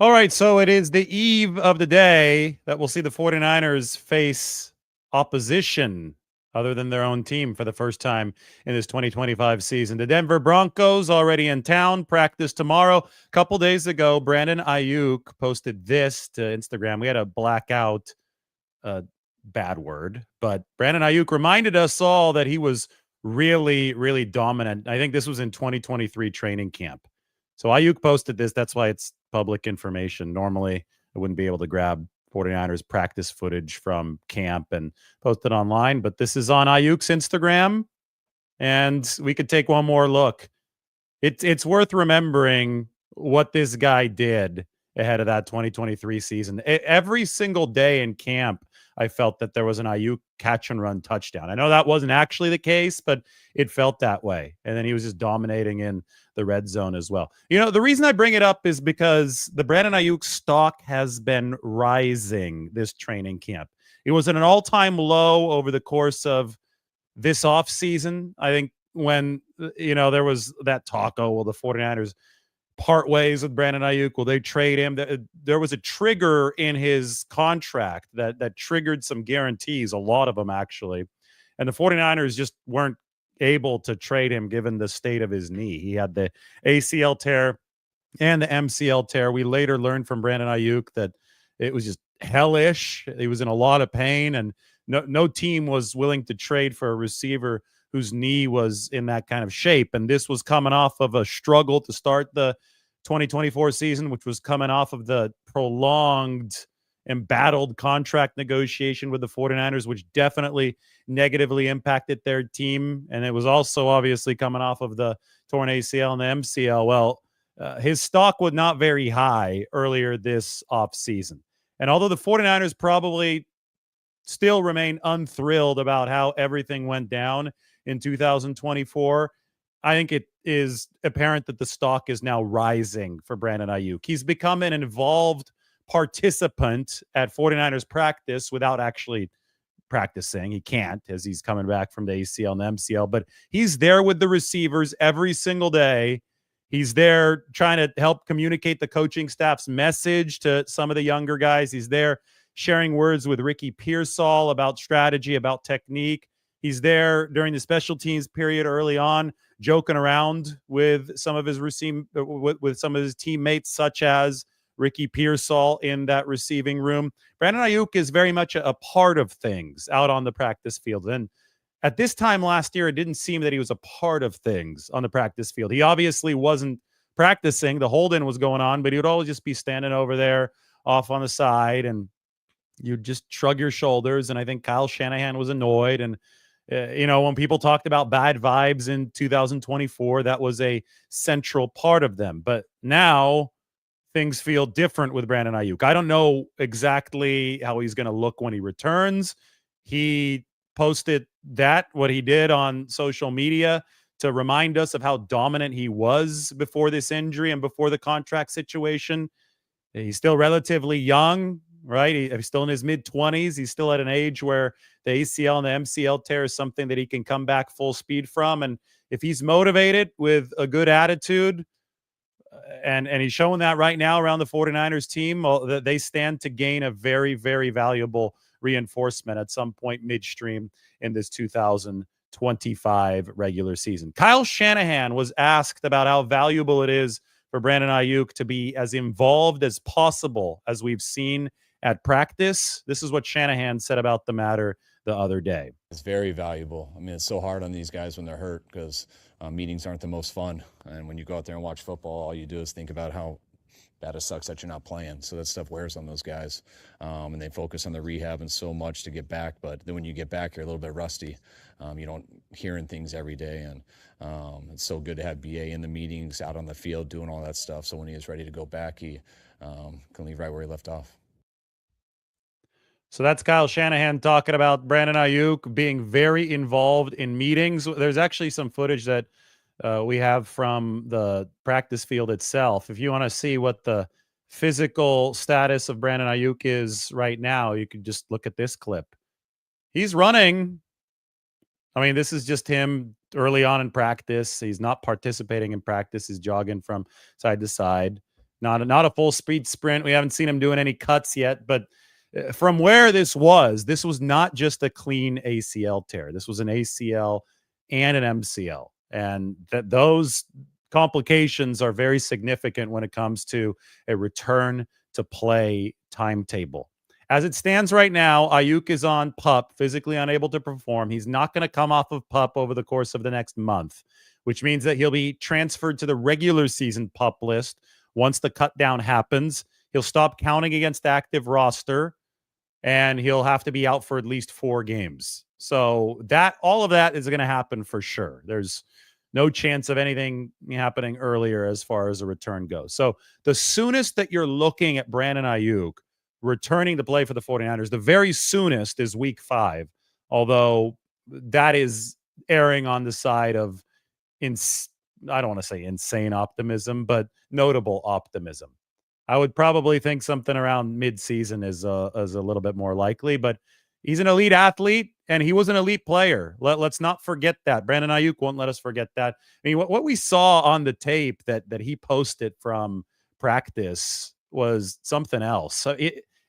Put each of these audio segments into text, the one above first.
All right, so it is the eve of the day that we'll see the 49ers face opposition other than their own team for the first time in this 2025 season. The Denver Broncos already in town, practice tomorrow. A couple days ago, Brandon Aiyuk posted this to Instagram. We had a blackout, bad word, but Brandon Aiyuk reminded us all that he was really, really dominant. I think this was in 2023 training camp. So Aiyuk posted this. That's why it's public information. Normally, I wouldn't be able to grab 49ers practice footage from camp and post it online, but this is on Aiyuk's Instagram, and we could take one more look. It's worth remembering what this guy did ahead of that 2023 season. Every single day in camp, I felt that there was an Aiyuk catch and run touchdown. I know that wasn't actually the case, but it felt that way. And then he was just dominating in the red zone as well. You know, the reason I bring it up is because the Brandon Aiyuk stock has been rising this training camp. It was at an all-time low over the course of this offseason. I think when, there was that talk, oh, well, the 49ers part ways with Brandon Aiyuk. Will they trade him? There was a trigger in his contract that triggered some guarantees, a lot of them actually. And the 49ers just weren't able to trade him given the state of his knee. He had the ACL tear and the MCL tear. We later learned from Brandon Aiyuk that it was just hellish. He was in a lot of pain, and no team was willing to trade for a receiver whose knee was in that kind of shape. And this was coming off of a struggle to start the 2024 season, which was coming off of the prolonged, embattled contract negotiation with the 49ers, which definitely negatively impacted their team. And it was also obviously coming off of the torn ACL and the MCL. Well, his stock was not very high earlier this offseason. And although the 49ers probably still remain unthrilled about how everything went down in 2024, I think it is apparent that the stock is now rising for Brandon Aiyuk. He's become an involved participant at 49ers practice without actually practicing. He can't, as he's coming back from the ACL and the MCL, but he's there with the receivers every single day. He's there trying to help communicate the coaching staff's message to some of the younger guys. He's there sharing words with Ricky Pearsall about strategy, about technique. He's there during the special teams period early on, joking around with some of his with some of his teammates, such as Ricky Pearsall in that receiving room. Brandon Aiyuk is very much a part of things out on the practice field. And at this time last year, it didn't seem that he was a part of things on the practice field. He obviously wasn't practicing. The hold-in was going on, but he would always just be standing over there off on the side, and you'd just shrug your shoulders. And I think Kyle Shanahan was annoyed. And when people talked about bad vibes in 2024, that was a central part of them. But now things feel different with Brandon Aiyuk. I don't know exactly how he's going to look when he returns. He posted what he did on social media to remind us of how dominant he was before this injury and before the contract situation. He's still relatively young, right? He's still in his mid-20s. He's still at an age where the ACL and the MCL tear is something that he can come back full speed from. And if he's motivated with a good attitude, and he's showing that right now around the 49ers team, they stand to gain a very, very valuable reinforcement at some point midstream in this 2025 regular season. Kyle Shanahan was asked about how valuable it is for Brandon Aiyuk to be as involved as possible as we've seen at practice. This is what Shanahan said about the matter the other day. It's very valuable. I mean, it's so hard on these guys when they're hurt because meetings aren't the most fun. And when you go out there and watch football, all you do is think about how bad it sucks that you're not playing. So that stuff wears on those guys. And they focus on the rehab and so much to get back. But then when you get back, you're a little bit rusty. You don't hearing things every day. And it's so good to have BA in the meetings, out on the field, doing all that stuff. So when he is ready to go back, he can leave right where he left off. So that's Kyle Shanahan talking about Brandon Aiyuk being very involved in meetings. There's actually some footage that we have from the practice field itself. If you want to see what the physical status of Brandon Aiyuk is right now, you could just look at this clip. He's running. I mean, this is just him early on in practice. He's not participating in practice. He's jogging from side to side. Not a full speed sprint. We haven't seen him doing any cuts yet, but from where this was not just a clean ACL tear. This was an ACL and an MCL, and those complications are very significant when it comes to a return to play timetable. As it stands right now, Aiyuk is on PUP, physically unable to perform. He's not going to come off of PUP over the course of the next month, which means that he'll be transferred to the regular season PUP list once the cut down happens. He'll stop counting against the active roster, and he'll have to be out for at least 4 games. So all of that is going to happen for sure. There's no chance of anything happening earlier as far as a return goes. So the soonest that you're looking at Brandon Aiyuk returning to play for the 49ers, the very soonest is week 5, although that is erring on the side of, I don't want to say insane optimism, but notable optimism. I would probably think something around mid-season is a little bit more likely, but he's an elite athlete and he was an elite player. Let's not forget that. Brandon Aiyuk won't let us forget that. I mean, what we saw on the tape that he posted from practice was something else. So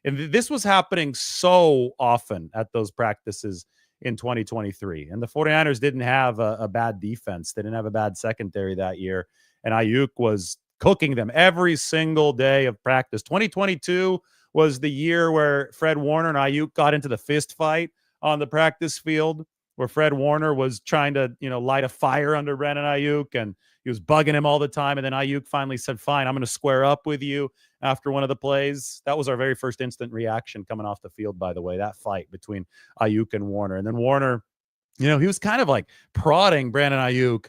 and this was happening so often at those practices in 2023. And the 49ers didn't have a bad defense. They didn't have a bad secondary that year. And Aiyuk was cooking them every single day of practice. 2022 was the year where Fred Warner and Aiyuk got into the fist fight on the practice field, where Fred Warner was trying to, light a fire under Brandon Aiyuk, and he was bugging him all the time. And then Aiyuk finally said, fine, I'm going to square up with you after one of the plays. That was our very first instant reaction coming off the field, by the way, that fight between Aiyuk and Warner. And then Warner, he was kind of like prodding Brandon Aiyuk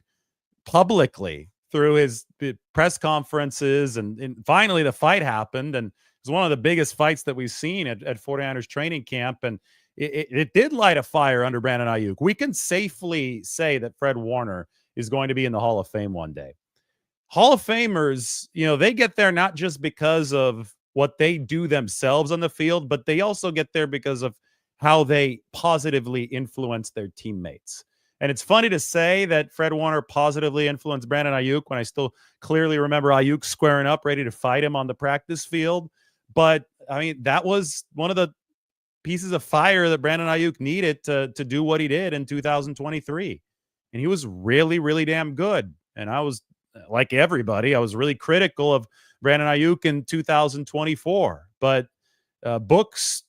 publicly through his press conferences. And finally the fight happened. And it was one of the biggest fights that we've seen at 49ers training camp. And it did light a fire under Brandon Aiyuk. We can safely say that Fred Warner is going to be in the Hall of Fame one day. Hall of Famers, they get there not just because of what they do themselves on the field, but they also get there because of how they positively influence their teammates. And it's funny to say that Fred Warner positively influenced Brandon Aiyuk when I still clearly remember Aiyuk squaring up, ready to fight him on the practice field. But, I mean, that was one of the pieces of fire that Brandon Aiyuk needed to do what he did in 2023. And he was really, really damn good. And I was, like everybody, I was really critical of Brandon Aiyuk in 2024. But books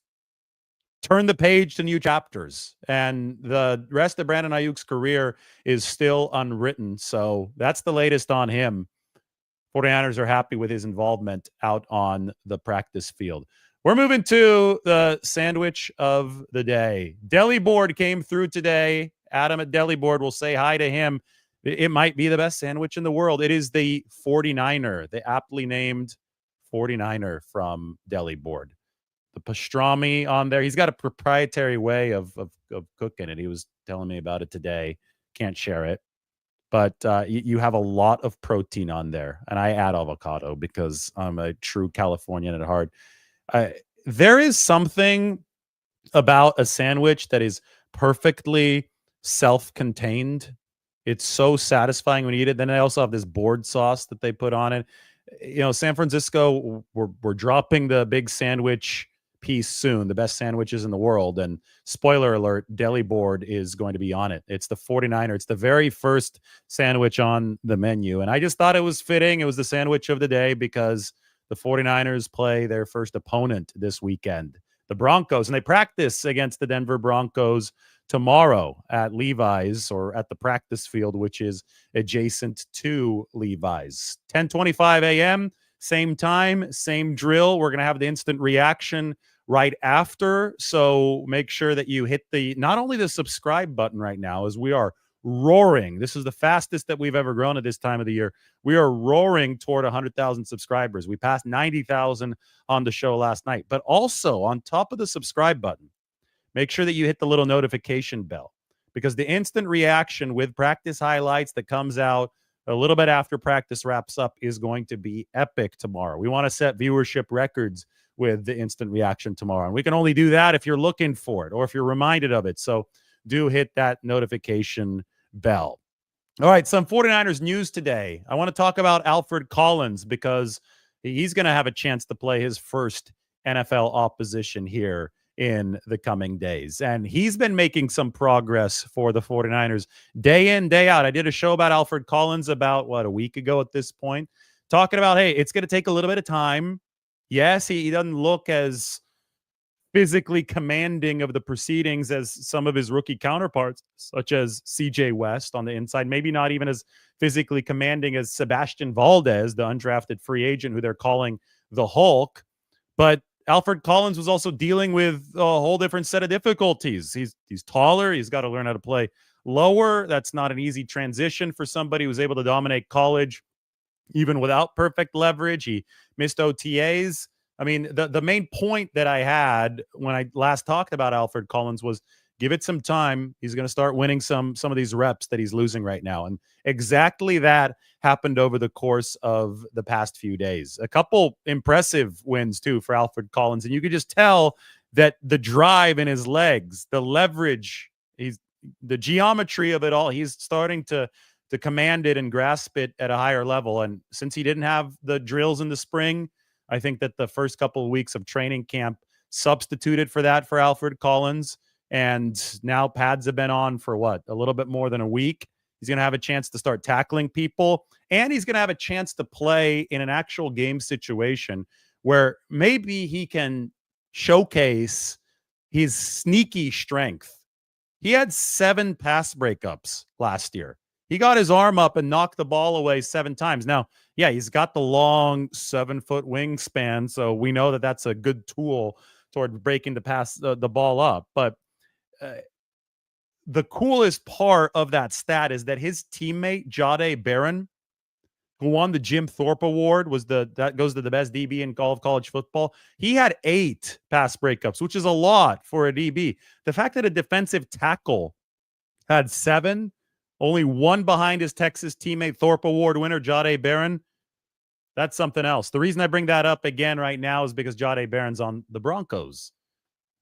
turn the page to new chapters, and the rest of Brandon Ayuk's career is still unwritten. So that's the latest on him. 49ers are happy with his involvement out on the practice field. We're moving to the sandwich of the day. Deli Board came through today. Adam at Deli Board will say hi to him. It might be the best sandwich in the world. It is the 49er, the aptly named 49er from Deli Board. The pastrami on there. He's got a proprietary way of cooking it. He was telling me about it today. Can't share it. But you have a lot of protein on there. And I add avocado because I'm a true Californian at heart. There is something about a sandwich that is perfectly self-contained. It's so satisfying when you eat it. Then they also have this board sauce that they put on it. San Francisco, we're dropping the big sandwich piece soon, the best sandwiches in the world. And spoiler alert, Deli Board is going to be on it. It's the 49er. It's the very first sandwich on the menu. And I just thought it was fitting. It was the sandwich of the day because the 49ers play their first opponent this weekend, the Broncos, and they practice against the Denver Broncos tomorrow at Levi's, or at the practice field, which is adjacent to Levi's. 10:25 a.m., same time, same drill. We're going to have the instant reaction right after. So make sure that you hit not only the subscribe button right now, as we are roaring. This is the fastest that we've ever grown at this time of the year. We are roaring toward 100,000 subscribers. We passed 90,000 on the show last night. But also on top of the subscribe button, make sure that you hit the little notification bell, because the instant reaction with practice highlights that comes out a little bit after practice wraps up is going to be epic tomorrow. We want to set viewership records with the instant reaction tomorrow. And we can only do that if you're looking for it or if you're reminded of it. So do hit that notification bell. All right, some 49ers news today. I want to talk about Alfred Collins because He's going to have a chance to play his first NFL opposition here in the coming days. And he's been making some progress for the 49ers day in, day out. I did a show about Alfred Collins about, a week ago at this point, talking about, hey, it's going to take a little bit of time. Yes, he doesn't look as physically commanding of the proceedings as some of his rookie counterparts, such as CJ West on the inside, maybe not even as physically commanding as Sebastian Valdez, the undrafted free agent who they're calling the Hulk. But Alfred Collins was also dealing with a whole different set of difficulties. He's taller. He's got to learn how to play lower. That's not an easy transition for somebody who's able to dominate college even without perfect leverage. He missed OTAs. I mean, the main point that I had when I last talked about Alfred Collins was give it some time. He's going to start winning some of these reps that he's losing right now. And exactly that happened over the course of the past few days. A couple impressive wins, too, for Alfred Collins. And you could just tell that the drive in his legs, the leverage, the geometry of it all, he's starting to command it and grasp it at a higher level. And since he didn't have the drills in the spring, I think that the first couple of weeks of training camp substituted for that for Alfred Collins. And now pads have been on for a little bit more than a week. He's going to have a chance to start tackling people, and he's going to have a chance to play in an actual game situation where maybe he can showcase his sneaky strength. He had 7 pass breakups last year. He got his arm up and knocked the ball away 7 times. Now, yeah, he's got the long 7-foot wingspan, so we know that that's a good tool toward breaking the ball up. But the coolest part of that stat is that his teammate, Jahdae Barron, who won the Jim Thorpe Award, that goes to the best DB in all of college football. He had 8 pass breakups, which is a lot for a DB. The fact that a defensive tackle had 7, only 1 behind his Texas teammate, Thorpe Award winner, Jahdae Barron, that's something else. The reason I bring that up again right now is because Jahdae Barron's on the Broncos.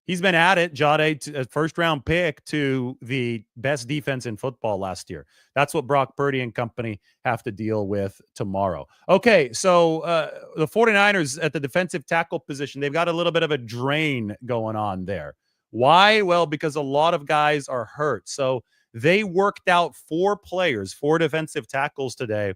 He's been at it, Jahdae, a first-round pick to the best defense in football last year. That's what Brock Purdy and company have to deal with tomorrow. Okay, so the 49ers at the defensive tackle position, they've got a little bit of a drain going on there. Why? Well, because a lot of guys are hurt. So they worked out 4 defensive tackles today,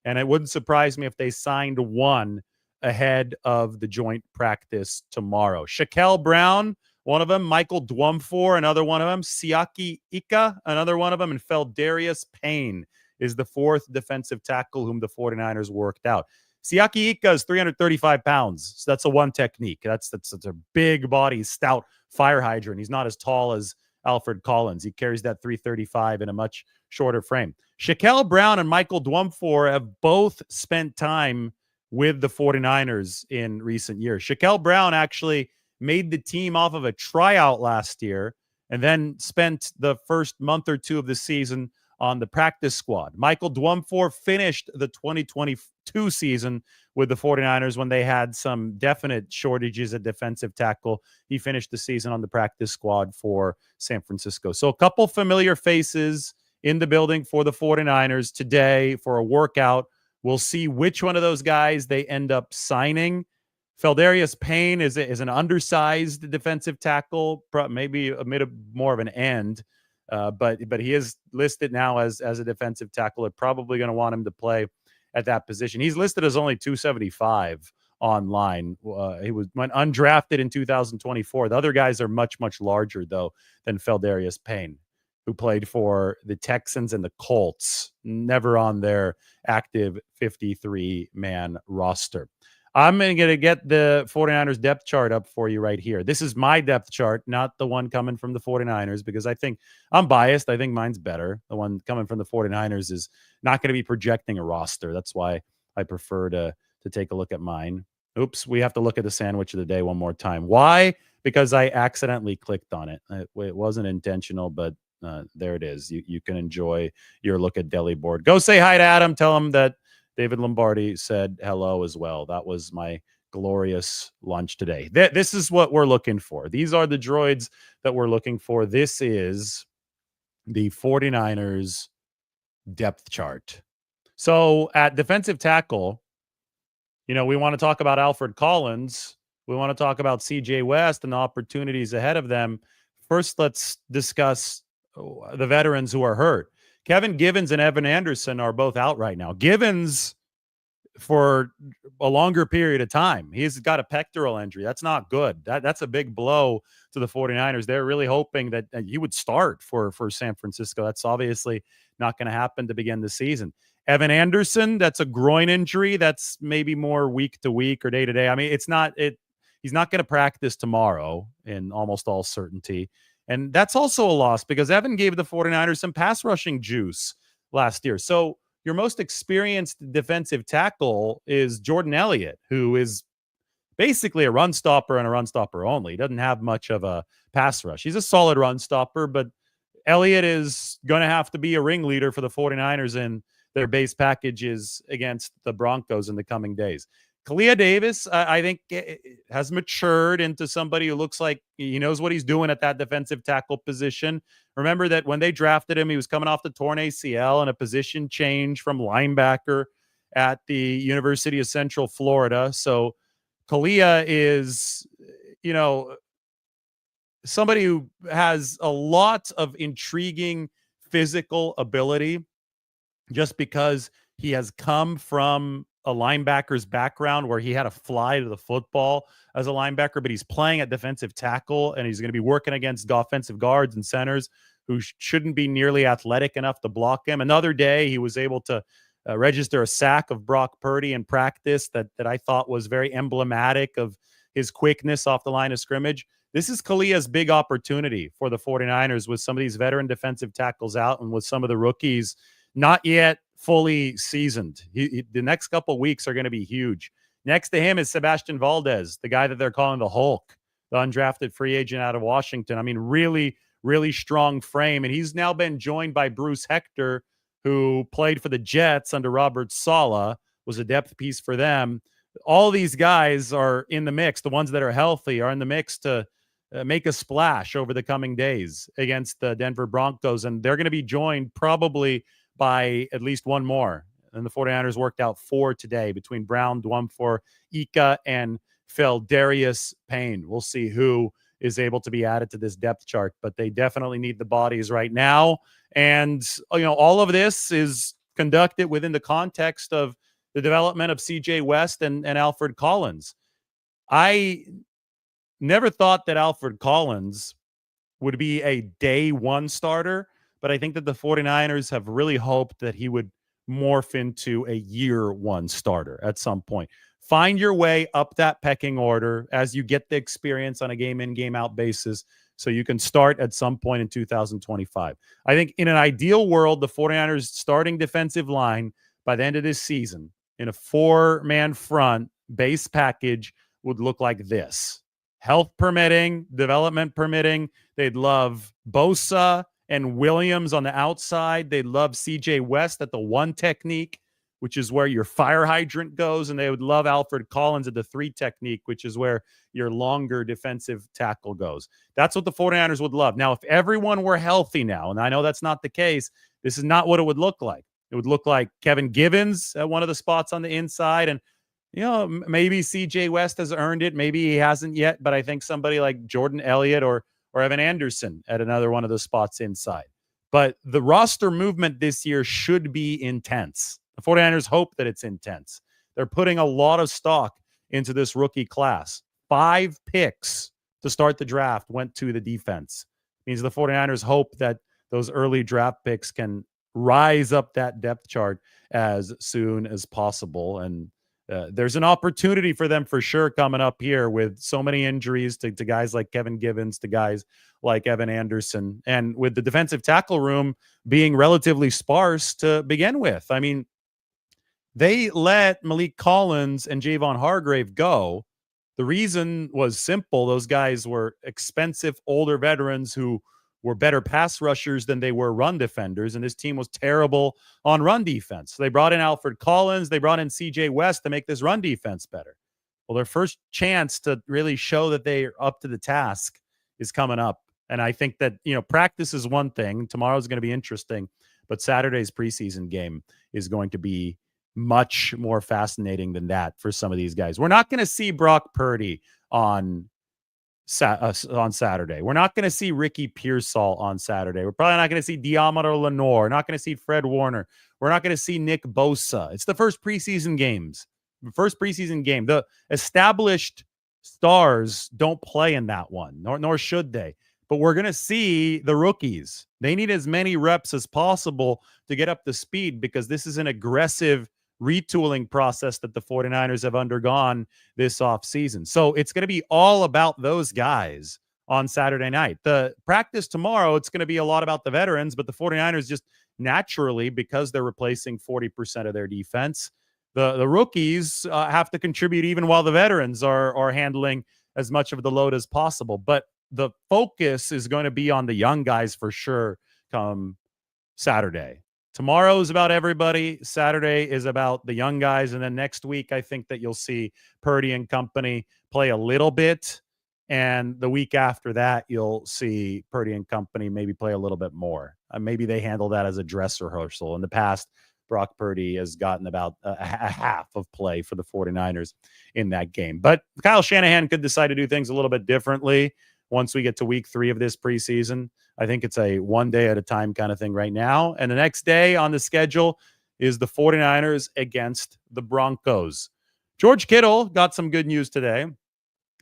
and it wouldn't surprise me if they signed 1 ahead of the joint practice tomorrow. Shaquille Brown, one of them, Michael Dwumfor, another one of them, Siaki Ika, another one of them, and Feldarius Payne is the 4th defensive tackle whom the 49ers worked out. Siaki Ika is 335 pounds, so that's a one technique. That's a big body, stout fire hydrant. He's not as tall as Alfred Collins. He carries that 335 in a much shorter frame. Shaquille Brown and Michael Dwumfor have both spent time with the 49ers in recent years. Shaquille Brown actually made the team off of a tryout last year and then spent the first month or 2 of the season on the practice squad. Michael Dwumfor finished the 2022 season with the 49ers when they had some definite shortages at defensive tackle. He finished the season on the practice squad for San Francisco. So a couple familiar faces in the building for the 49ers today for a workout. We'll see which one of those guys they end up signing. Feldarius Payne is an undersized defensive tackle, maybe a bit more of an end, but he is listed now as a defensive tackle. They're probably going to want him to play at that position. He's listed as only 275 online. He went undrafted in 2024. The other guys are much, much larger, though, than Feldarius Payne, who played for the Texans and the Colts, never on their active 53-man roster. I'm going to get the 49ers depth chart up for you right here. This is my depth chart, not the one coming from the 49ers, because I think I'm biased. I think mine's better. The one coming from the 49ers is not going to be projecting a roster. That's why I prefer to take a look at mine. Oops, we have to look at the sandwich of the day one more time. Why? Because I accidentally clicked on it. It wasn't intentional, but there it is. You can enjoy your look at Deli Board. Go say hi to Adam. Tell him that David Lombardi said hello as well. That was my glorious lunch today. This is what we're looking for. These are the droids that we're looking for. This is the 49ers depth chart. So at defensive tackle, We want to talk about Alfred Collins. We want to talk about CJ West and the opportunities ahead of them. First, let's discuss the veterans who are hurt. Kevin Givens and Evan Anderson are both out right now. Givens for a longer period of time. He's got a pectoral injury. That's not good. That's a big blow to the 49ers. They're really hoping that he would start for San Francisco. That's obviously not going to happen to begin the season. Evan Anderson, that's a groin injury. That's maybe more week to week or day to day. I mean, he's not going to practice tomorrow in almost all certainty. And that's also a loss because Evan gave the 49ers some pass rushing juice last year. So your most experienced defensive tackle is Jordan Elliott, who is basically a run stopper and a run stopper only. He doesn't have much of a pass rush. He's a solid run stopper, but Elliott is going to have to be a ringleader for the 49ers in their base packages against the Broncos in the coming days. Kalia Davis, I think, has matured into somebody who looks like he knows what he's doing at that defensive tackle position. Remember that when they drafted him, he was coming off the torn ACL and a position change from linebacker at the University of Central Florida. So Kalia is, somebody who has a lot of intriguing physical ability just because he has come from a linebacker's background where he had to fly to the football as a linebacker, but he's playing at defensive tackle and he's going to be working against offensive guards and centers who shouldn't be nearly athletic enough to block him. Another day, he was able to register a sack of Brock Purdy in practice that I thought was very emblematic of his quickness off the line of scrimmage. This is Kalia's big opportunity for the 49ers with some of these veteran defensive tackles out and with some of the rookies not yet fully seasoned. The next couple of weeks are going to be huge. Next to him is Sebastian Valdez, the guy that they're calling the Hulk, the undrafted free agent out of Washington. I mean, really, really strong frame. And he's now been joined by Bruce Hector, who played for the Jets under Robert Saleh, was a depth piece for them. All these guys are in the mix. The ones that are healthy are in the mix to make a splash over the coming days against the Denver Broncos. And they're going to be joined probably by at least one more. And the 49ers worked out 4 today between Brown, Dwumfor, Ika, and Darius Payne. We'll see who is able to be added to this depth chart, but they definitely need the bodies right now. And, all of this is conducted within the context of the development of CJ West and Alfred Collins. I never thought that Alfred Collins would be a day one starter, but I think that the 49ers have really hoped that he would morph into a year one starter at some point. Find your way up that pecking order as you get the experience on a game in, game out basis so you can start at some point in 2025. I think in an ideal world, the 49ers starting defensive line by the end of this season in a 4-man front base package would look like this. Health permitting, development permitting. They'd love Bosa and Williams on the outside. They love CJ West at the 1 technique, which is where your fire hydrant goes. And they would love Alfred Collins at the 3 technique, which is where your longer defensive tackle goes. That's what the 49ers would love. Now, if everyone were healthy now, and I know that's not the case, this is not what it would look like. It would look like Kevin Givens at one of the spots on the inside. And, maybe CJ West has earned it. Maybe he hasn't yet. But I think somebody like Jordan Elliott or Evan Anderson at another one of the spots inside. But the roster movement this year should be intense. The 49ers hope that it's intense. They're putting a lot of stock into this rookie class. 5 picks to start the draft went to the defense. It means the 49ers hope that those early draft picks can rise up that depth chart as soon as possible. And there's an opportunity for them for sure coming up here with so many injuries to guys like Kevin Givens, to guys like Evan Anderson, and with the defensive tackle room being relatively sparse to begin with. I mean, they let Malik Collins and Javon Hargrave go. The reason was simple. Those guys were expensive, older veterans who were better pass rushers than they were run defenders, and this team was terrible on run defense. So they brought in Alfred Collins. They brought in CJ West to make this run defense better. Well, their first chance to really show that they are up to the task is coming up. And I think that, practice is one thing. Tomorrow's going to be interesting, but Saturday's preseason game is going to be much more fascinating than that for some of these guys. We're not going to see Brock Purdy on Saturday. We're not going to see Ricky Pearsall on Saturday. We're probably not going to see Diamaro Lenore. We're not going to see Fred Warner. We're not going to see Nick Bosa. It's the first preseason game. The established stars don't play in that one, nor should they. But we're going to see the rookies. They need as many reps as possible to get up to speed because this is an aggressive retooling process that the 49ers have undergone this offseason. So it's going to be all about those guys on Saturday night. The practice tomorrow, it's going to be a lot about the veterans, but the 49ers just naturally, because they're replacing 40% of their defense, the rookies have to contribute even while the veterans are handling as much of the load as possible. But the focus is going to be on the young guys for sure come Saturday. Tomorrow is about everybody. Saturday is about the young guys. And then next week, I think that you'll see Purdy and company play a little bit. And the week after that, you'll see Purdy and company maybe play a little bit more. Maybe they handle that as a dress rehearsal. In the past, Brock Purdy has gotten about a half of play for the 49ers in that game. But Kyle Shanahan could decide to do things a little bit differently once we get to week 3 of this preseason. I think it's a one day at a time kind of thing right now. And the next day on the schedule is the 49ers against the Broncos. George Kittle got some good news today.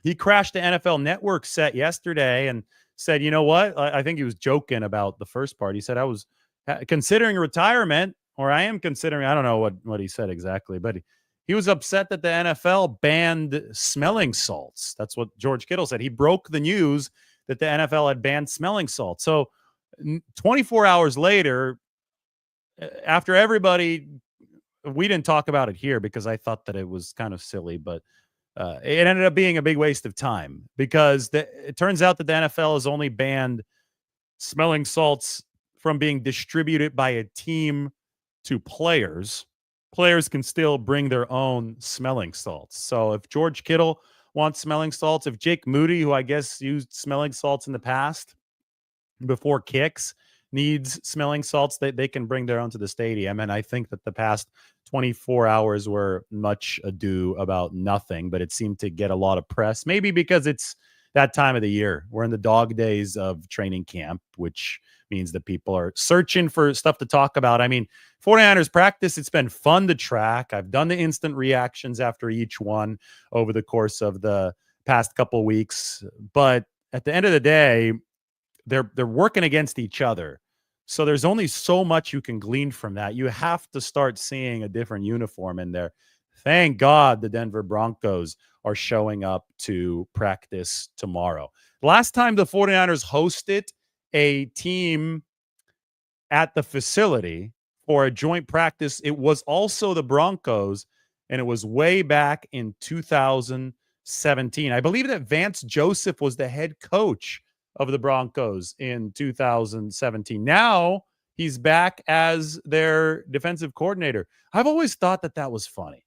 He crashed the NFL Network set yesterday and said, you know what? I think he was joking about the first part. He said, I was considering retirement, or I am considering, I don't know what he said exactly, but he was upset that the NFL banned smelling salts. That's what George Kittle said. He broke the news that the NFL had banned smelling salts. So 24 hours later, after everybody, we didn't talk about it here because I thought that it was kind of silly, but it ended up being a big waste of time because it turns out that the NFL has only banned smelling salts from being distributed by a team to players. Players can still bring their own smelling salts. So if George Kittle wants smelling salts, if Jake Moody, who I guess used smelling salts in the past before kicks, needs smelling salts, they can bring their own to the stadium. And I think that the past 24 hours were much ado about nothing, but it seemed to get a lot of press, maybe because it's that time of the year. We're in the dog days of training camp, which means that people are searching for stuff to talk about. I mean, 49ers practice, it's been fun to track. I've done the instant reactions after each one over the course of the past couple weeks. But at the end of the day, they're working against each other. So there's only so much you can glean from that. You have to start seeing a different uniform in there. Thank God the Denver Broncos are showing up to practice tomorrow. Last time the 49ers hosted a team at the facility for a joint practice, it was also the Broncos, and it was way back in 2017. I believe that Vance Joseph was the head coach of the Broncos in 2017. Now he's back as their defensive coordinator. I've always thought that was funny.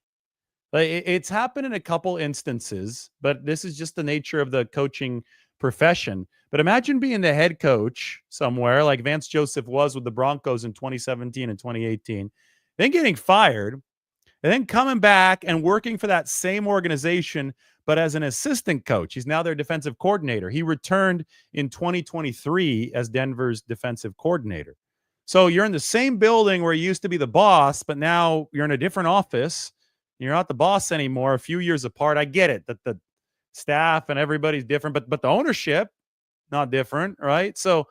Like, it's happened in a couple instances, but this is just the nature of the coaching profession. But imagine being the head coach somewhere like Vance Joseph was with the Broncos in 2017 and 2018, then getting fired, and then coming back and working for that same organization, but as an assistant coach. He's now their defensive coordinator. He returned in 2023 as Denver's defensive coordinator. So you're in the same building where you used to be the boss, but now you're in a different office. You're not the boss anymore, a few years apart. I get it that the staff and everybody's different, but the ownership, not different, right? So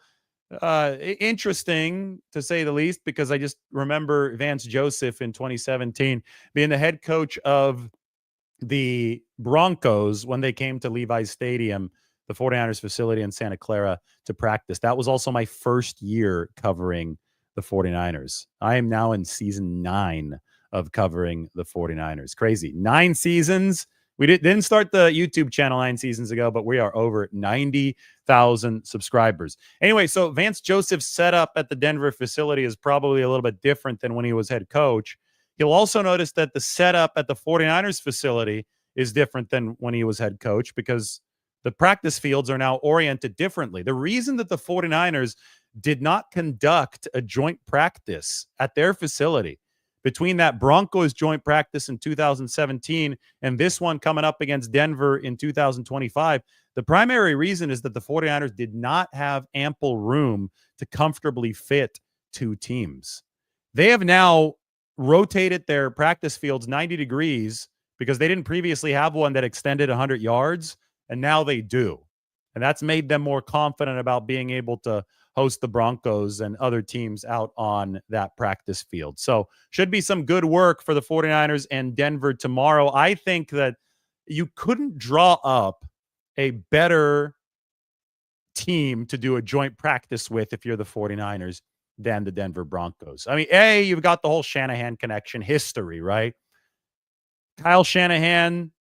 interesting to say the least, because I just remember Vance Joseph in 2017 being the head coach of the Broncos when they came to Levi's Stadium, the 49ers facility in Santa Clara, to practice. That was also my first year covering the 49ers. I am now in season 9 of covering the 49ers. Crazy. 9 seasons. We didn't start the YouTube channel 9 seasons ago, but we are over 90,000 subscribers. Anyway, so Vance Joseph's setup at the Denver facility is probably a little bit different than when he was head coach. You'll also notice that the setup at the 49ers facility is different than when he was head coach because the practice fields are now oriented differently. The reason that the 49ers did not conduct a joint practice at their facility between that Broncos joint practice in 2017 and this one coming up against Denver in 2025, the primary reason is that the 49ers did not have ample room to comfortably fit two teams. They have now rotated their practice fields 90 degrees because they didn't previously have one that extended 100 yards, and now they do. And that's made them more confident about being able to host the Broncos and other teams out on that practice field. So should be some good work for the 49ers and Denver tomorrow. I think that you couldn't draw up a better team to do a joint practice with if you're the 49ers than the Denver Broncos. I mean, you've got the whole Shanahan connection history, right? Kyle Shanahan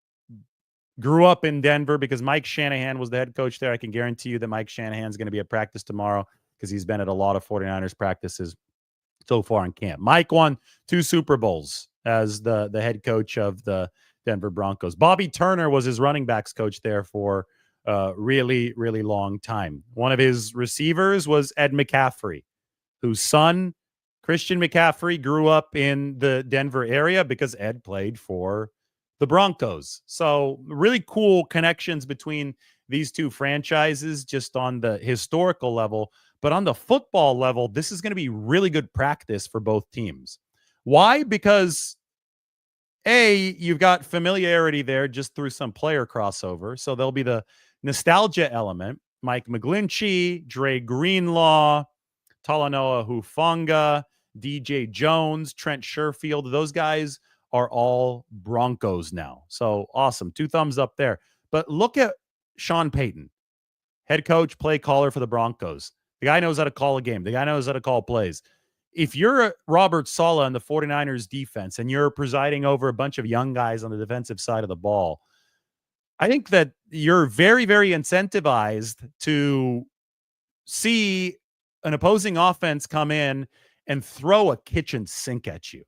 grew up in Denver because Mike Shanahan was the head coach there. I can guarantee you that Mike Shanahan's going to be at practice tomorrow because he's been at a lot of 49ers practices so far in camp. Mike won 2 Super Bowls as the head coach of the Denver Broncos. Bobby Turner was his running backs coach there for a really, really long time. One of his receivers was Ed McCaffrey, whose son, Christian McCaffrey, grew up in the Denver area because Ed played for the Broncos. So really cool connections between these two franchises just on the historical level. But on the football level, this is going to be really good practice for both teams. Why? Because you've got familiarity there just through some player crossover. So there'll be the nostalgia element. Mike McGlinchey, Dre Greenlaw, Talanoa Hufanga, DJ Jones, Trent Sherfield. Those guys are all Broncos now. So awesome. 2 thumbs up there. But look at Sean Payton, head coach, play caller for the Broncos. The guy knows how to call a game. The guy knows how to call plays. If you're Robert Saleh in the 49ers defense and you're presiding over a bunch of young guys on the defensive side of the ball, I think that you're very, very incentivized to see an opposing offense come in and throw a kitchen sink at you.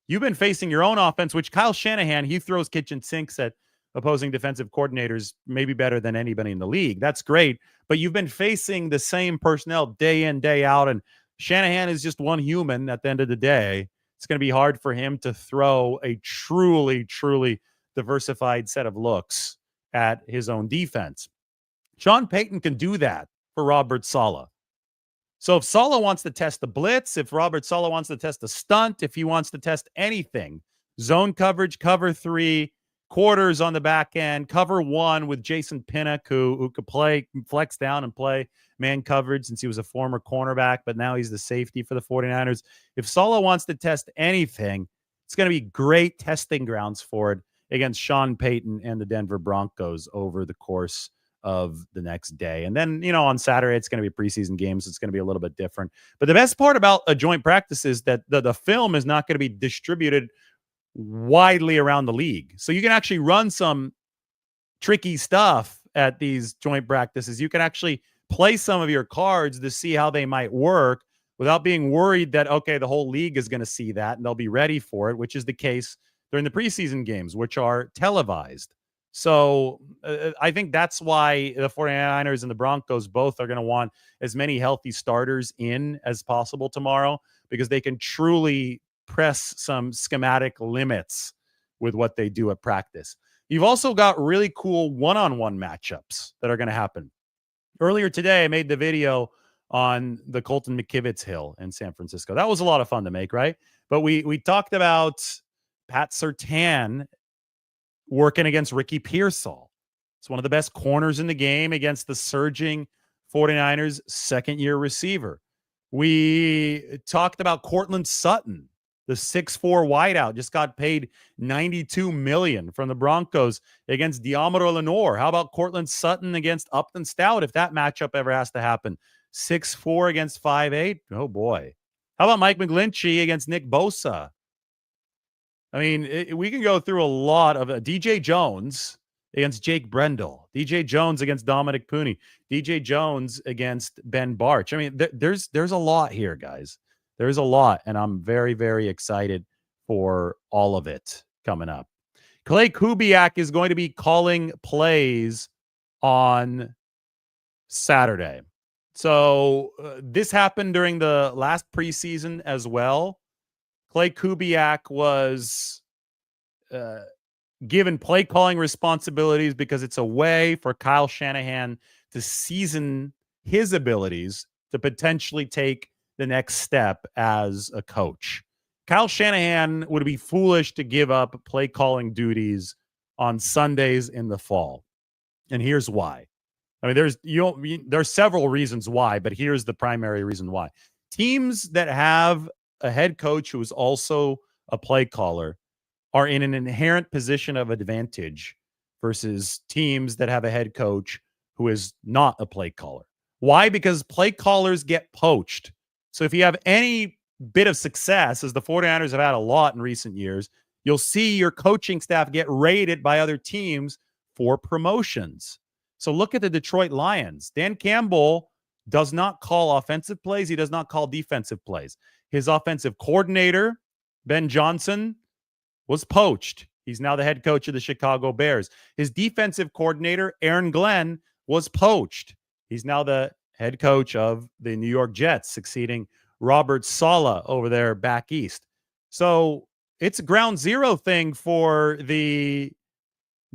You've been facing your own offense, which Kyle Shanahan, he throws kitchen sinks at opposing defensive coordinators maybe better than anybody in the league. That's great. But you've been facing the same personnel day in, day out. And Shanahan is just one human at the end of the day. It's going to be hard for him to throw a truly, truly diversified set of looks at his own defense. Sean Payton can do that for Robert Saleh. So if Saleh wants to test the blitz, if Robert Saleh wants to test a stunt, if he wants to test anything, zone coverage, cover 3, quarters on the back end, cover 1 with Jason Pinnock, who could play, flex down and play man coverage since he was a former cornerback, but now he's the safety for the 49ers. If Saleh wants to test anything, it's going to be great testing grounds for it against Sean Payton and the Denver Broncos over the course of the next day. And then, on Saturday, it's going to be preseason games. It's going to be a little bit different. But the best part about a joint practice is that the film is not going to be distributed widely around the league. So you can actually run some tricky stuff at these joint practices. You can actually play some of your cards to see how they might work without being worried that, okay, the whole league is going to see that and they'll be ready for it, which is the case during the preseason games, which are televised. So I think that's why the 49ers and the Broncos both are going to want as many healthy starters in as possible tomorrow, because they can truly press some schematic limits with what they do at practice. You've also got really cool one-on-one matchups that are going to happen. Earlier today, I made the video on the Colton McKivitz Hill in San Francisco. That was a lot of fun to make, right? But we talked about Pat Surtain working against Ricky Pearsall. It's one of the best corners in the game against the surging 49ers second-year receiver. We talked about Cortland Sutton, the 6'4" wideout, just got paid $92 million from the Broncos against Diomero Lenoir. How about Cortland Sutton against Upton Stout if that matchup ever has to happen? 6'4" against 5'8"? Oh, boy. How about Mike McGlinchey against Nick Bosa? I mean, we can go through a lot of DJ Jones against Jake Brendel, DJ Jones against Dominic Pooney, DJ Jones against Ben Barch. I mean, there's a lot here, guys. There's a lot, and I'm very, very excited for all of it coming up. Clay Kubiak is going to be calling plays on Saturday. So this happened during the last preseason as well. Clay Kubiak was given play calling responsibilities because it's a way for Kyle Shanahan to season his abilities to potentially take the next step as a coach. Kyle Shanahan would be foolish to give up play calling duties on Sundays in the fall. And here's why. I mean, there's several reasons why, but here's the primary reason why. Teams that have a head coach who is also a play caller are in an inherent position of advantage versus teams that have a head coach who is not a play caller. Why? Because play callers get poached. So if you have any bit of success, as the 49ers have had a lot in recent years, you'll see your coaching staff get raided by other teams for promotions. So look at the Detroit Lions. Dan Campbell does not call offensive plays. He does not call defensive plays. His offensive coordinator, Ben Johnson, was poached. He's now the head coach of the Chicago Bears. His defensive coordinator, Aaron Glenn, was poached. He's now the head coach of the New York Jets, succeeding Robert Saleh over there back east. So it's a ground zero thing for the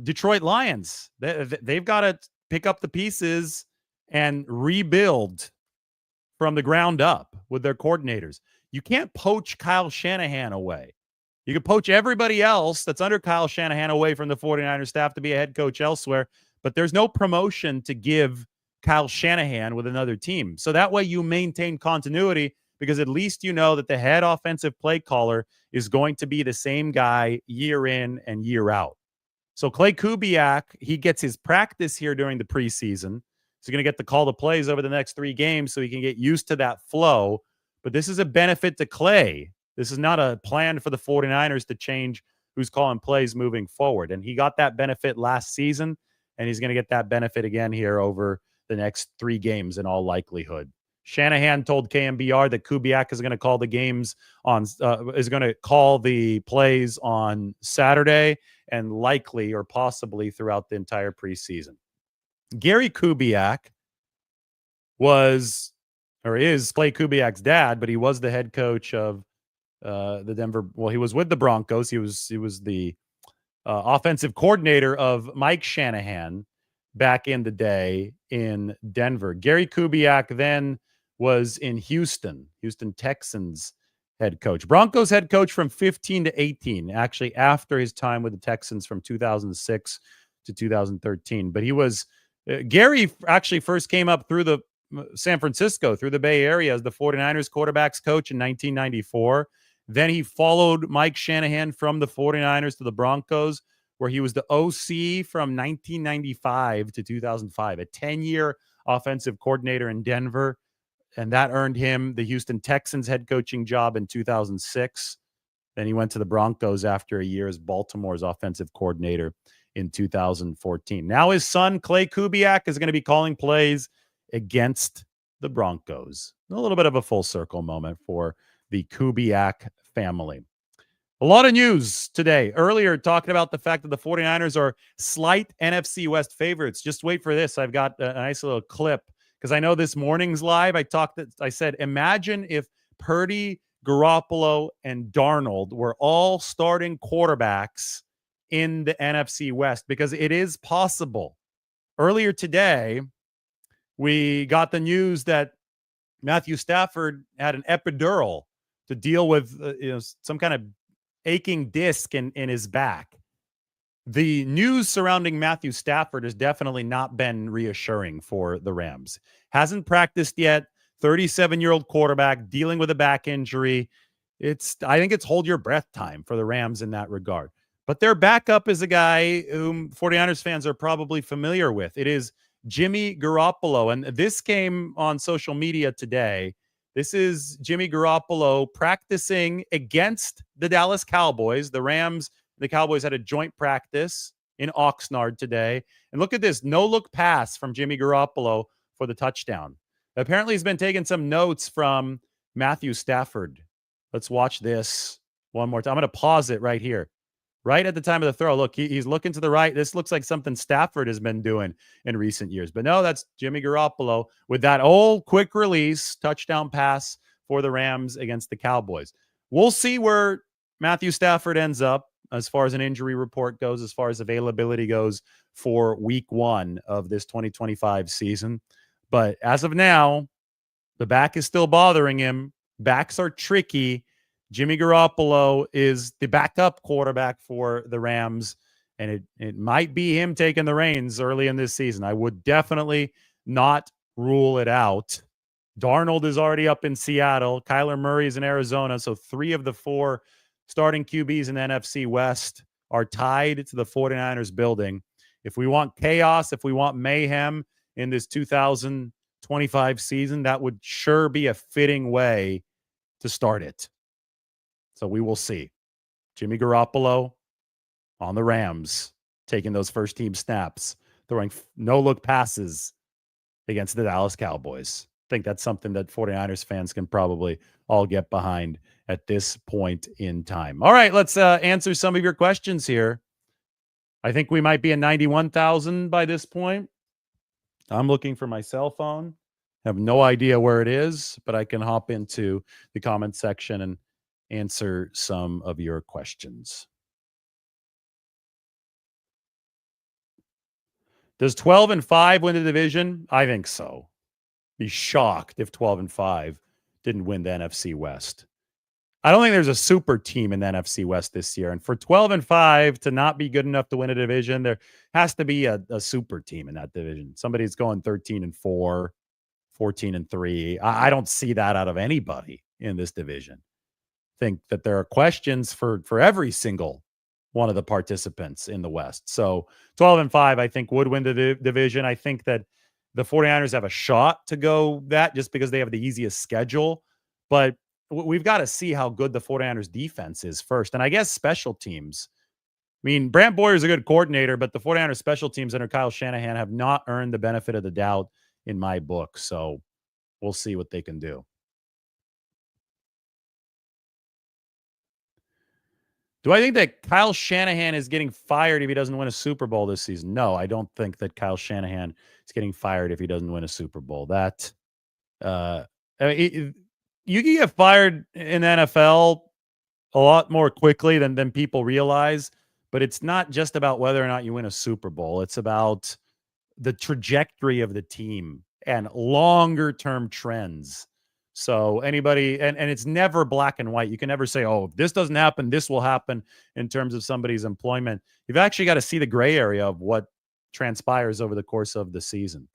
Detroit Lions. They've got to pick up the pieces and rebuild from the ground up with their coordinators. You can't poach Kyle Shanahan away. You can poach everybody else that's under Kyle Shanahan away from the 49ers staff to be a head coach elsewhere, but there's no promotion to give Kyle Shanahan with another team. So that way you maintain continuity because at least you know that the head offensive play caller is going to be the same guy year in and year out. So Clay Kubiak, he gets his practice here during the preseason. He's going to get to call the plays over the next 3 games so he can get used to that flow. But this is a benefit to Clay. This is not a plan for the 49ers to change who's calling plays moving forward. And he got that benefit last season, and he's going to get that benefit again here over the next 3 games in all likelihood. Shanahan told KMBR that Kubiak is going to call the games on is going to call the plays on Saturday and likely or possibly throughout the entire preseason. Gary Kubiak was or is Clay Kubiak's dad, but he was the head coach of the Denver. Well, he was with the Broncos. He was the offensive coordinator of Mike Shanahan back in the day in Denver. Gary Kubiak then was in Houston Texans head coach. Broncos head coach from 15 to 18, actually after his time with the Texans from 2006 to 2013. But he was, Gary actually first came up through the San Francisco, through the Bay Area as the 49ers quarterbacks coach in 1994. Then he followed Mike Shanahan from the 49ers to the Broncos, where he was the OC from 1995 to 2005, a 10-year offensive coordinator in Denver. And that earned him the Houston Texans head coaching job in 2006. Then he went to the Broncos after a year as Baltimore's offensive coordinator in 2014. Now his son, Clay Kubiak, is going to be calling plays against the Broncos. A little bit of a full circle moment for the Kubiak family. A lot of news today. Earlier, talking about the fact that the 49ers are slight NFC West favorites. Just wait for this. I've got a nice little clip because I know this morning's live. I said, imagine if Purdy, Garoppolo, and Darnold were all starting quarterbacks in the NFC West, because it is possible. Earlier today, we got the news that Matthew Stafford had an epidural to deal with some kind of aching disc in his back. The news surrounding Matthew Stafford has definitely not been reassuring for the Rams. Hasn't practiced yet. 37-year-old quarterback dealing with a back injury. I think it's hold your breath time for the Rams in that regard. But their backup is a guy whom 49ers fans are probably familiar with. It is Jimmy Garoppolo. And this came on social media today. This is Jimmy Garoppolo practicing against the Dallas Cowboys. The Rams and the Cowboys had a joint practice in Oxnard today. And look at this no-look pass from Jimmy Garoppolo for the touchdown. Apparently, he's been taking some notes from Matthew Stafford. Let's watch this one more time. I'm going to pause it right here. Right at the time of the throw, look, he's looking to the right. This looks like something Stafford has been doing in recent years. But no, that's Jimmy Garoppolo with that old quick release touchdown pass for the Rams against the Cowboys. We'll see where Matthew Stafford ends up as far as an injury report goes, as far as availability goes for week 1 of this 2025 season. But as of now, the back is still bothering him. Backs are tricky. Jimmy Garoppolo is the backup quarterback for the Rams, and it might be him taking the reins early in this season. I would definitely not rule it out. Darnold is already up in Seattle. Kyler Murray is in Arizona. So 3 of the 4 starting QBs in the NFC West are tied to the 49ers building. If we want chaos, if we want mayhem in this 2025 season, that would sure be a fitting way to start it. So we will see. Jimmy Garoppolo on the Rams, taking those first team snaps, throwing no-look passes against the Dallas Cowboys. I think that's something that 49ers fans can probably all get behind at this point in time. All right, let's answer some of your questions here. I think we might be at 91,000 by this point. I'm looking for my cell phone. I have no idea where it is, but I can hop into the comment section and answer some of your questions. Does 12-5 win the division? I think so. Be shocked if 12-5 didn't win the NFC West. I don't think there's a super team in the NFC West this year. And for 12-5 to not be good enough to win a division, there has to be a super team in that division. Somebody's going 13-4, 14-3. I don't see that out of anybody in this division. I think that there are questions for every single one of the participants in the West. So 12-5, I think, would win the division. I think that the 49ers have a shot to go that just because they have the easiest schedule. But we've got to see how good the 49ers defense is first. And I guess special teams. I mean, Brant Boyer is a good coordinator, but the 49ers special teams under Kyle Shanahan have not earned the benefit of the doubt in my book. So we'll see what they can do. Do I think that Kyle Shanahan is getting fired if he doesn't win a Super Bowl this season? No, I don't think that Kyle Shanahan is getting fired if he doesn't win a Super Bowl. That, I mean, you can get fired in the NFL a lot more quickly than people realize, but it's not just about whether or not you win a Super Bowl. It's about the trajectory of the team and longer term trends. So anybody, and it's never black and white. You can never say, oh, if this doesn't happen, this will happen in terms of somebody's employment. You've actually got to see the gray area of what transpires over the course of the season.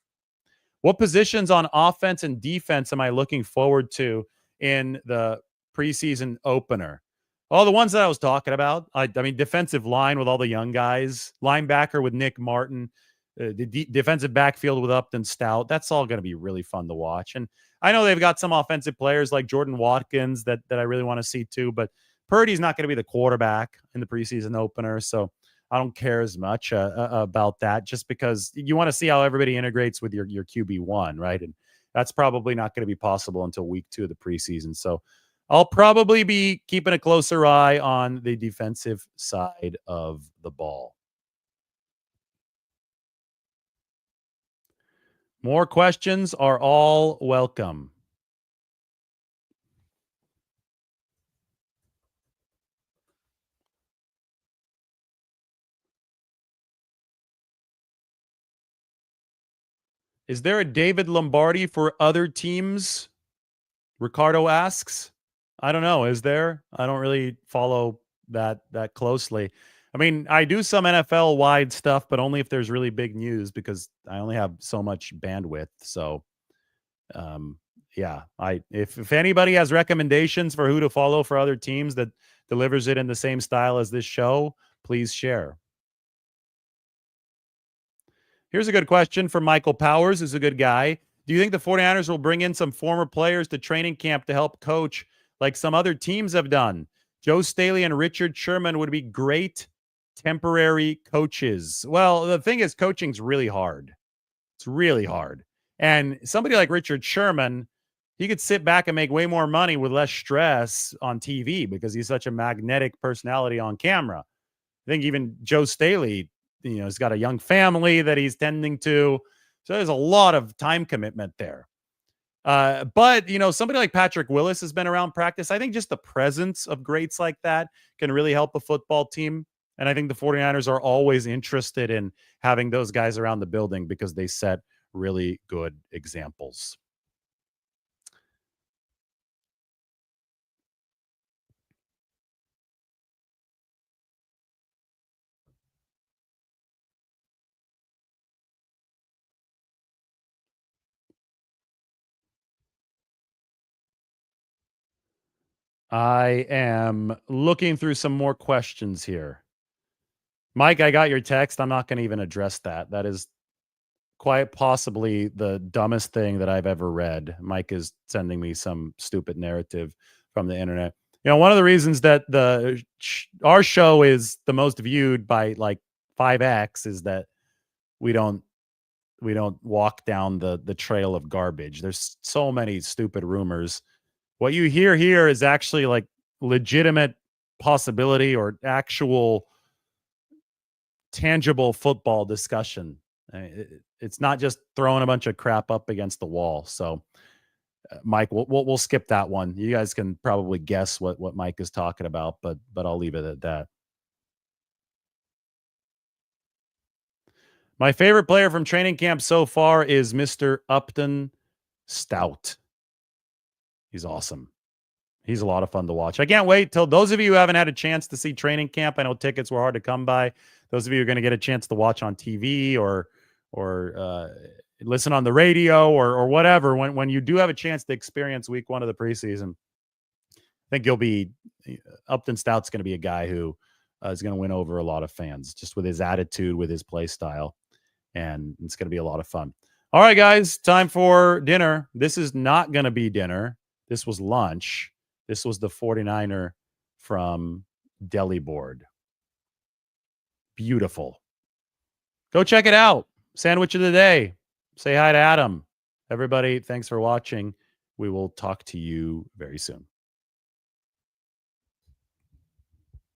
What positions on offense and defense am I looking forward to in the preseason opener? All the ones that I was talking about. I mean, defensive line with all the young guys, linebacker with Nick Martin, the defensive backfield with Upton Stout. That's all going to be really fun to watch. And I know they've got some offensive players like Jordan Watkins that I really want to see too, but Purdy's not going to be the quarterback in the preseason opener. So I don't care as much about that, just because you want to see how everybody integrates with your QB1, right? And that's probably not going to be possible until week 2 of the preseason. So I'll probably be keeping a closer eye on the defensive side of the ball. More questions are all welcome. Is there a David Lombardi for other teams? Ricardo asks. I don't know. Is there? I don't really follow that closely. I mean, I do some NFL wide stuff, but only if there's really big news, because I only have so much bandwidth. So, yeah, if anybody has recommendations for who to follow for other teams that delivers it in the same style as this show, please share. Here's a good question from Michael Powers, who's a good guy. Do you think the 49ers will bring in some former players to training camp to help coach like some other teams have done? Joe Staley and Richard Sherman would be great temporary coaches. Well, the thing is, coaching's really hard. It's really hard. And somebody like Richard Sherman, he could sit back and make way more money with less stress on TV because he's such a magnetic personality on camera. I think even Joe Staley, he's got a young family that he's tending to. So there's a lot of time commitment there. But, somebody like Patrick Willis has been around practice. I think just the presence of greats like that can really help a football team. And I think the 49ers are always interested in having those guys around the building because they set really good examples. I am looking through some more questions here. Mike, I got your text. I'm not going to even address that. That is quite possibly the dumbest thing that I've ever read. Mike is sending me some stupid narrative from the internet. One of the reasons that our show is the most viewed by like 5x is that we don't walk down the trail of garbage. There's so many stupid rumors. What you hear here is actually like legitimate possibility or actual tangible football discussion. It's not just throwing a bunch of crap up against the wall. So, Mike, we'll skip that one. You guys can probably guess what Mike is talking about, but I'll leave it at that. My favorite player from training camp so far is Mr. Upton Stout. He's awesome. He's a lot of fun to watch. I can't wait till those of you who haven't had a chance to see training camp. I know tickets were hard to come by. Those of you who are going to get a chance to watch on TV or listen on the radio or whatever. When you do have a chance to experience week 1 of the preseason, I think Upton Stout's going to be a guy who is going to win over a lot of fans just with his attitude, with his play style, and it's going to be a lot of fun. All right, guys, time for dinner. This is not going to be dinner. This was lunch. This was the 49er from Deli Board. Beautiful. Go check it out. Sandwich of the day. Say hi to Adam. Everybody, thanks for watching. We will talk to you very soon.